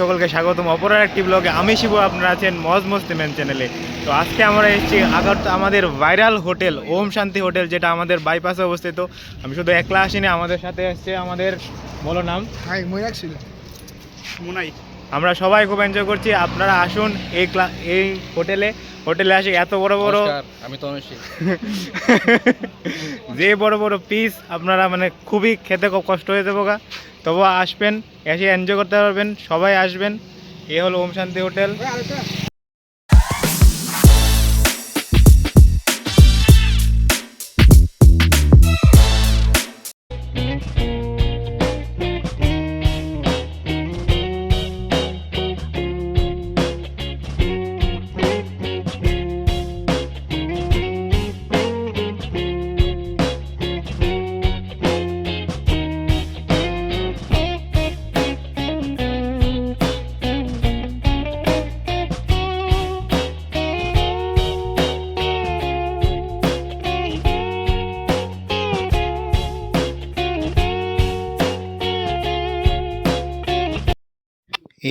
সকলকে স্বাগতম অপরার একটি ব্লগে। আমি শিব, আপনারা আছেন মজ মস্তি ম্যান চ্যানেলে। তো আজকে আমরা এসেছি আমাদের ভাইরাল হোটেল ওম শান্তি হোটেল, যেটা আমাদের বাইপাসে অবস্থিত। আমি শুধু একলা আসিনি, আমাদের সাথে এসছে আমাদের বলো নাম মুনাই। আমরা সবাই খুব এনজয় করছি, আপনারা আসুন এই হোটেলে আসে এত বড় বড় আমি তো যে বড় বড় পিস আপনারা মানে খুবই খেতে খুব কষ্ট হয়ে যাবো গা, তবু আসবেন, এসে এনজয় করতে পারবেন, সবাই আসবেন। এ হলো ওম শান্তি হোটেল।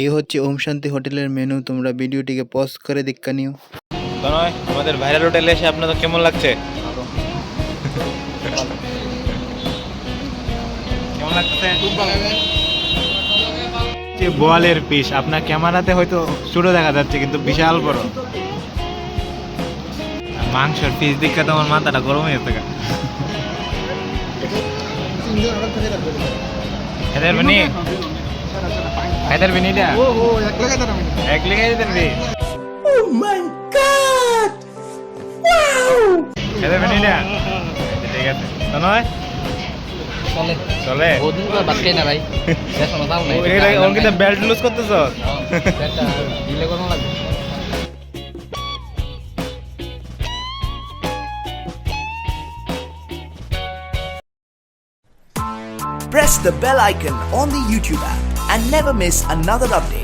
এই হচ্ছে ওম শান্তি হোটেলের মেনু। তোমরা ভিডিওটিকে পজ করে দেখা নিও। নয় আমাদের ভাইরাল হোটেলে এসে আপনাদের কেমন লাগছে? কেমন লাগছে? যে বোয়ালের পিস আপনার ক্যামেরাতে হয়তো ছোট দেখা যাচ্ছে, কিন্তু বিশাল বড় মাংসের পিস দেখে তোমার মাথাটা গরম হয়ে যাচ্ছে। এদের বানি এদের বানিটা এক লাগাই দেন রে। ও মাই গড, ওয়াও! এদের বানিটা ঠিক আছে তো নয় চলে চলে বহুদিন পর বাদ খাই না ভাই। শোনো দাও নাই ওর কিন্তু বেল্ট লুজ করতেছ। দিলে কোনো লাগবে। Press the bell icon on the YouTube app and never miss another update.